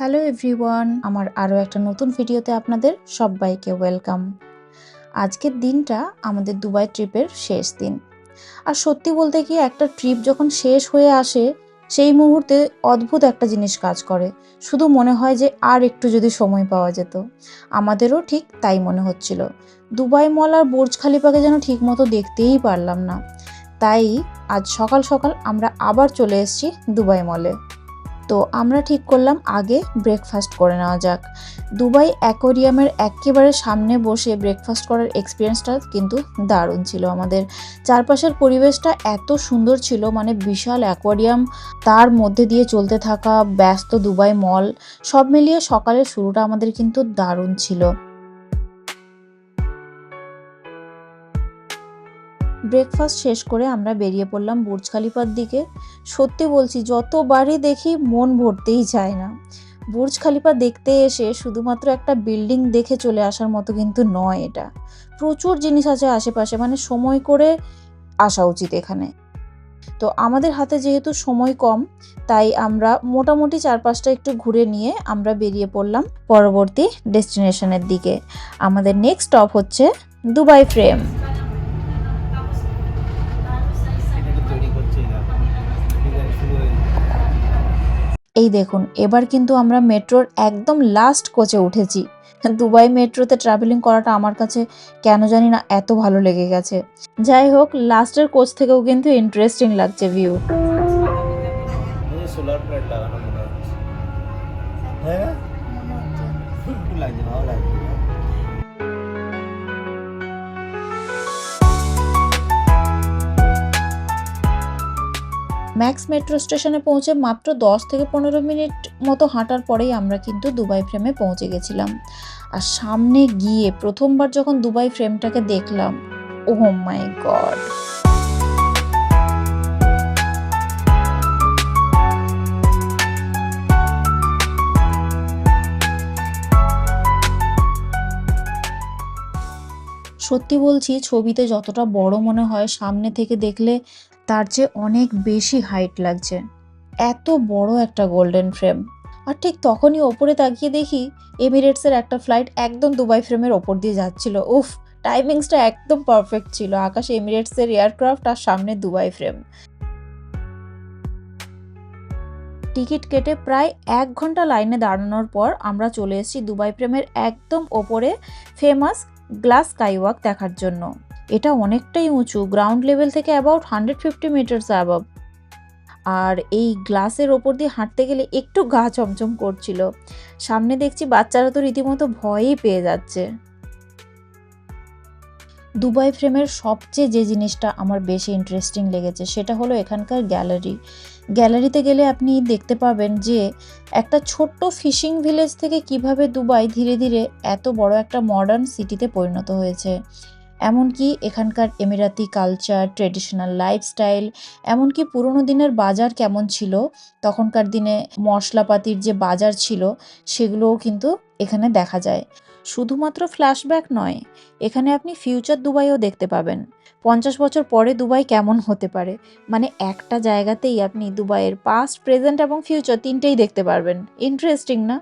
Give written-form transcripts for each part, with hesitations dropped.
Hello everyone, আমার আরও একটা নতুন ভিডিওতে আপনাদের সবাইকে ওয়েলকাম। আজকের দিনটা আমাদের দুবাই ট্রিপের শেষ দিন। আর সত্যি বলতে কি, একটা ট্রিপ যখন শেষ হয়ে আসে সেই মুহূর্তে অদ্ভুত একটা জিনিস কাজ করে। শুধু মনে হয় যে আর একটু যদি সময় পাওয়া যেত। আমাদেরও ঠিক তাই মনে হচ্ছিল। দুবাই মল আর বুর্জ খালিফাকে যেন ঠিকমতো দেখতেই পারলাম না। তাই আজ সকাল সকাল আমরা আবার চলে এসেছি দুবাই মলে। তো আমরা ঠিক করলাম আগে ব্রেকফাস্ট করে নেওয়া যাক। দুবাই অ্যাকোয়ারিয়ামের একেবারে সামনে বসে ব্রেকফাস্ট করার এক্সপিরিয়েন্সটা কিন্তু দারুণ ছিল। আমাদের চারপাশের পরিবেশটা এত সুন্দর ছিল, মানে বিশাল অ্যাকোয়ারিয়াম, তার মধ্যে দিয়ে চলতে থাকা ব্যস্ত দুবাই মল, সব মিলিয়ে সকালের শুরুটা আমাদের কিন্তু দারুণ ছিল। ব্রেকফাস্ট শেষ করে আমরা বেরিয়ে পড়লাম বুর্জ খালিফার দিকে। সত্যি বলছি, যতবারই দেখি মন ভরতেই চায় না। বুর্জ খালিফা দেখতে এসে শুধুমাত্র একটা বিল্ডিং দেখে চলে আসার মতো কিন্তু নয় এটা। প্রচুর জিনিস আছে আশেপাশে, মানে সময় করে আসা উচিত এখানে। তো আমাদের হাতে যেহেতু সময় কম, তাই আমরা মোটামুটি চারপাশটা একটু ঘুরে নিয়ে আমরা বেরিয়ে পড়লাম পরবর্তী ডেস্টিনেশনের দিকে। আমাদের নেক্সট স্টপ হচ্ছে দুবাই ফ্রেম। এই দেখুন, এবার কিন্তু আমরা মেট্রোর একদম লাস্ট কোচে উঠেছি। দুবাই মেট্রোতে ট্রাভেলিং করাটা আমার কাছে কেন জানি না এত ভালো লেগে গেছে। যাই হোক, লাস্টের কোচ থেকেও কিন্তু ইন্টারেস্টিং লাগছে ভিউ। সোলার প্লেট লাগানো মনে হচ্ছে, হ্যাঁ লাগছে, ভালো লাগছে। ম্যাক্স মেট্রো স্টেশনে পৌঁছে মাত্র 10 থেকে 15 মিনিট মতো হাঁটার পরেই আমরা কিন্তু দুবাই ফ্রেমে পৌঁছে গেছিলাম। আর সামনে গিয়ে প্রথমবার যখন দুবাই ফ্রেমটাকে দেখলাম, ওহ মাই গড! সত্যি বলছি, ছবিতে যতটা বড় মনে হয় সামনে থেকে দেখলে তার চেয়ে অনেক বেশি হাইট লাগছে। এত বড় একটা গোল্ডেন ফ্রেম। আর ঠিক তখনই ওপরে তাকিয়ে দেখি এমিরেটসের একটা ফ্লাইট একদম দুবাই ফ্রেমের ওপর দিয়ে যাচ্ছিল। উফ, টাইমিংসটা একদম পারফেক্ট ছিল। আকাশে এমিরেটসের এয়ারক্রাফট আর সামনে দুবাই ফ্রেম। টিকিট কেটে প্রায় 1 ঘন্টা লাইনে দাঁড়ানোর পর আমরা চলে এসেছি দুবাই ফ্রেমের একদম ওপরে ফেমাস গ্লাস স্কাইওয়াক দেখার জন্য। এটা অনেকটাই উঁচু, গ্রাউন্ড লেভেল থেকে অ্যাবাউট 150 মিটার্স অ্যাবাভ। আর এই গ্লাসের ওপর দিয়ে হাঁটতে গেলে একটু গা চমচম করছিল। সামনে দেখছি বাচ্চারা তো রীতিমতো ভয়ই পেয়ে যাচ্ছে। দুবাই ফ্রেমের সবচেয়ে যে জিনিসটা আমার বেশি ইন্টারেস্টিং লেগেছে সেটা হলো এখানকার গ্যালারিতে গেলে আপনি দেখতে পাবেন যে একটা ছোট্ট ফিশিং ভিলেজ থেকে কিভাবে দুবাই ধীরে ধীরে এত বড় একটা মডার্ন সিটিতে পরিণত হয়েছে। এমনকি এখানকার এমিরাতি কালচার, ট্রেডিশনাল লাইফস্টাইল, এমনকি পুরোনো দিনের বাজার কেমন ছিল, তখনকার দিনে মশলাপাতির যে বাজার ছিল সেগুলোও কিন্তু এখানে দেখা যায়। শুধুমাত্র ফ্ল্যাশব্যাক নয়, এখানে আপনি ফিউচার দুবাইও দেখতে পাবেন। 50 বছর পরে দুবাই কেমন হতে পারে, মানে একটা জায়গাতেই আপনি দুবাইয়ের পাস্ট, প্রেজেন্ট এবং ফিউচার তিনটেই দেখতে পারবেন। ইন্টারেস্টিং না?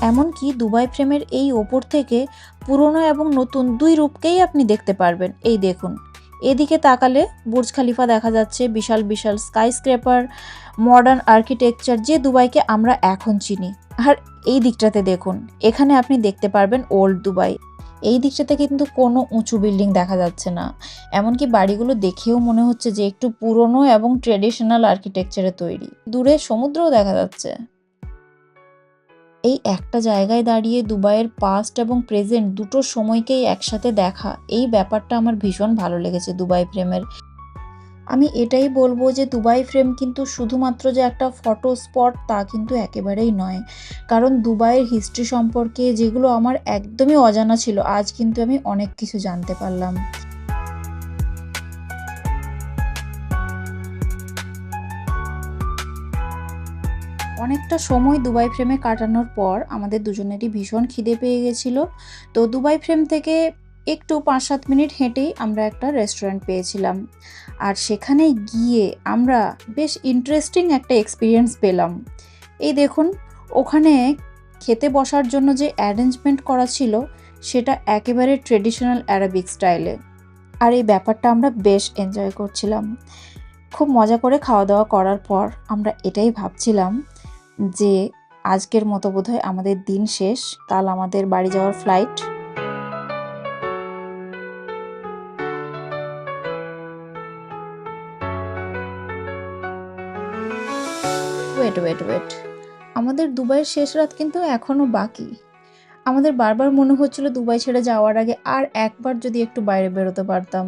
এমনকি দুবাই ফ্রেমের এই ওপর থেকে পুরনো এবং নতুন দুই রূপকেই আপনি দেখতে পারবেন। এই দেখুন, এদিকে তাকালে বুর্জ খালিফা দেখা যাচ্ছে, বিশাল বিশাল স্কাইস্ক্রেপার, মডার্ন আর্কিটেকচার, যে দুবাইকে আমরা এখন চিনি। আর এই দিকটাতে দেখুন, এখানে আপনি দেখতে পারবেন ওল্ড দুবাই। এই দিকটাতে কিন্তু কোনো উঁচু বিল্ডিং দেখা যাচ্ছে না, এমনকি বাড়িগুলো দেখেও মনে হচ্ছে যে একটু পুরনো এবং ট্রেডিশনাল আর্কিটেকচারে তৈরি। দূরে সমুদ্রও দেখা যাচ্ছে। এই একটা জায়গায় দাঁড়িয়ে দুবাইয়ের পাস্ট এবং প্রেজেন্ট দুটো সময়কেই একসাথে দেখা, এই ব্যাপারটা আমার ভীষণ ভালো লেগেছে দুবাই ফ্রেমের। আমি এটাই বলবো যে দুবাই ফ্রেম কিন্তু শুধুমাত্র যে একটা ফটো স্পট তা কিন্তু একেবারেই নয়। কারণ দুবাইয়ের হিস্ট্রি সম্পর্কে যেগুলো আমার একদমই অজানা ছিল, আজ কিন্তু আমি অনেক কিছু জানতে পারলাম। অনেকটা সময় দুবাই ফ্রেমে কাটানোর পর আমাদের দুজনেরই ভীষণ খিদে পেয়ে গেছিল। তো দুবাই ফ্রেম থেকে একটু 5-7 মিনিট হেঁটেই আমরা একটা রেস্টুরেন্ট পেয়েছিলাম, আর সেখানে গিয়ে আমরা বেশ ইন্টারেস্টিং একটা এক্সপিরিয়েন্স পেলাম। এই দেখুন, ওখানে খেতে বসার জন্য যে অ্যারেঞ্জমেন্ট করা ছিল সেটা একেবারে ট্রেডিশনাল অ্যারাবিক স্টাইলে, আর এই ব্যাপারটা আমরা বেশ এনজয় করছিলাম। খুব মজা করে খাওয়া দাওয়া করার পর আমরা এটাই ভাবছিলাম যে আজকের মতো বোধহয় আমাদের দিন শেষ, কাল আমাদের বাড়ি যাওয়ার ফ্লাইট। ওয়েট, আমাদের দুবাইয়ের শেষ রাত কিন্তু এখনও বাকি। আমাদের বারবার মনে হচ্ছিল দুবাই ছেড়ে যাওয়ার আগে আর একবার যদি একটু বাইরে বেরোতে পারতাম।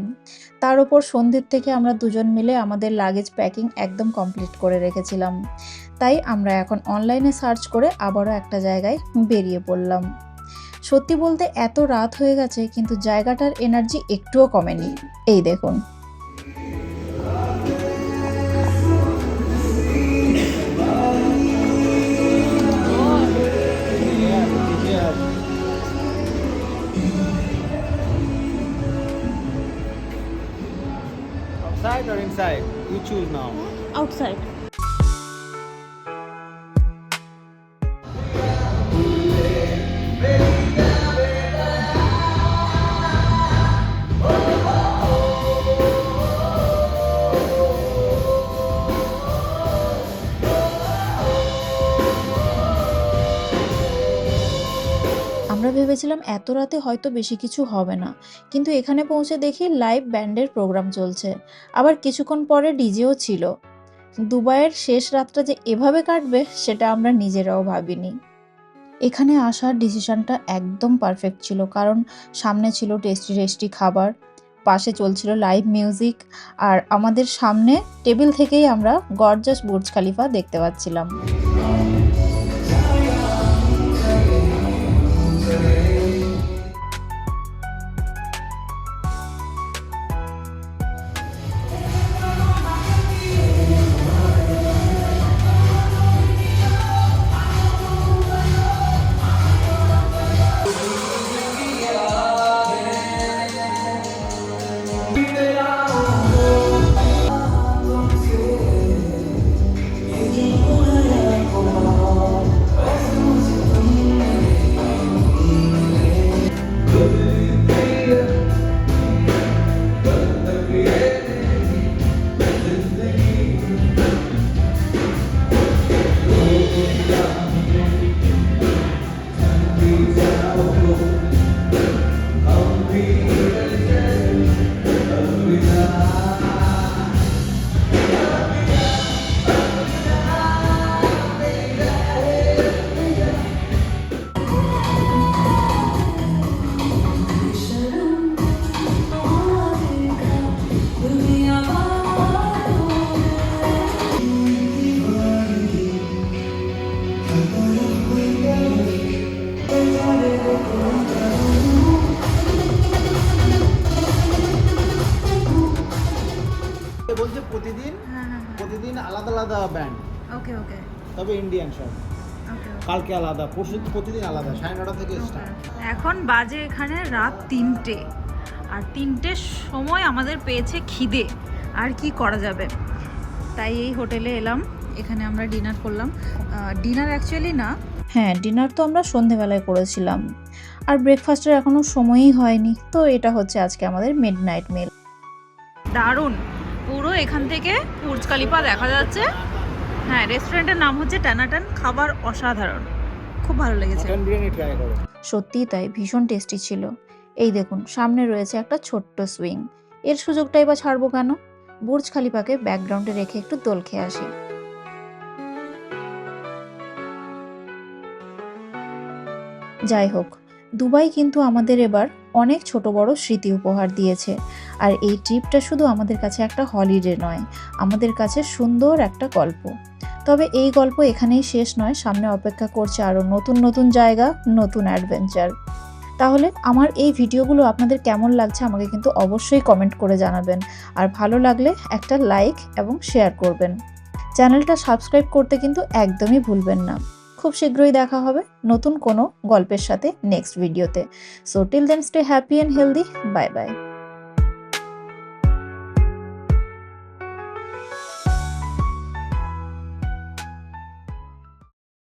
তার উপর সন্ধ্যের থেকে আমরা দুজন মিলে আমাদের লাগেজ প্যাকিং একদম কমপ্লিট করে রেখেছিলাম। তাই আমরা এখন অনলাইনে সার্চ করে আবারও একটা জায়গায় বেরিয়ে পড়লাম। সত্যি বলতে এত রাত হয়ে গেছে কিন্তু জায়গাটার এনার্জি একটুও কমেনি। এই দেখুন, Outside or inside? You choose now. Outside. আমরা ভেবেছিলাম এত রাতে হয়তো বেশি কিছু হবে না, কিন্তু এখানে পৌঁছে দেখি লাইভ ব্যান্ডের প্রোগ্রাম চলছে, আবার কিছুক্ষণ পরে ডিজেও ছিল। দুবাইয়ের শেষ রাতটা যে এভাবে কাটবে সেটা আমরা নিজেরাও ভাবিনি। এখানে আসার ডিসিশনটা একদম পারফেক্ট ছিল, কারণ সামনে ছিল টেস্টি খাবার, পাশে চলছিল লাইভ মিউজিক, আর আমাদের সামনে টেবিল থেকেই আমরা গর্জাস বুর্জ খলিফা দেখতে পাচ্ছিলাম। বলছে প্রতিদিন আলাদা আলাদা ব্যান্ড, ওকে ওকে তবে ইন্ডিয়ান সব। ওকে কালকে আলাদা, প্রতিদিন আলাদা, 9:30 থেকে স্টার্ট। এখন বাজে এখানে রাত 3টে, আর 3টের সময় আমাদের পেয়েছে খিদে, আর কি করা যাবে, তাই এই হোটেলে এলাম। এখানে আমরা ডিনার করলাম। ডিনার অ্যাকচুয়ালি না, হ্যাঁ, ডিনার তো আমরা সন্ধেবেলায় করেছিলাম, আর ব্রেকফাস্টের এখনো সময়ই হয়নি, তো এটা হচ্ছে আজকে আমাদের মিডনাইট মিল। দারুণ, পুরো এখান থেকে বুর্জ খলিফা দেখা যাচ্ছে। হ্যাঁ, রেস্টুরেন্টের নাম হচ্ছে টানাটান, খাবার অসাধারণ, খুব ভালো লেগেছে। চিকেন বিরিয়ানি ট্রাই করো। সত্যিই তাই, ভীষণ টেস্টি ছিল। এই দেখুন, সামনে রয়েছে একটা ছোট্ট সুইং, এর সুযোগটাই বা ছাড়বো কেন। বুর্জ খলিফাকে ব্যাকগ্রাউন্ডে রেখে একটু দোল খেয়ে আসি। যাই হোক, দুবাই কিন্তু আমাদের এবার অনেক ছোট বড় স্মৃতি উপহার দিয়েছে, আর এই ট্রিপটা শুধু আমাদের কাছে একটা হলিডে নয়, আমাদের কাছে সুন্দর একটা গল্প। তবে এই গল্প এখানেই শেষ নয়, সামনে অপেক্ষা করছে আরও নতুন নতুন জায়গা, নতুন অ্যাডভেঞ্চার। তাহলে আমার এই ভিডিওগুলো আপনাদের কেমন লাগছে আমাকে কিন্তু অবশ্যই কমেন্ট করে জানাবেন, আর ভালো লাগলে একটা লাইক এবং শেয়ার করবেন। চ্যানেলটা সাবস্ক্রাইব করতে কিন্তু একদমই ভুলবেন না। খুব শীঘ্রই দেখা হবে নতুন কোনো গল্পের সাথে নেক্সট ভিডিওতে। So till then stay happy and healthy. Bye by.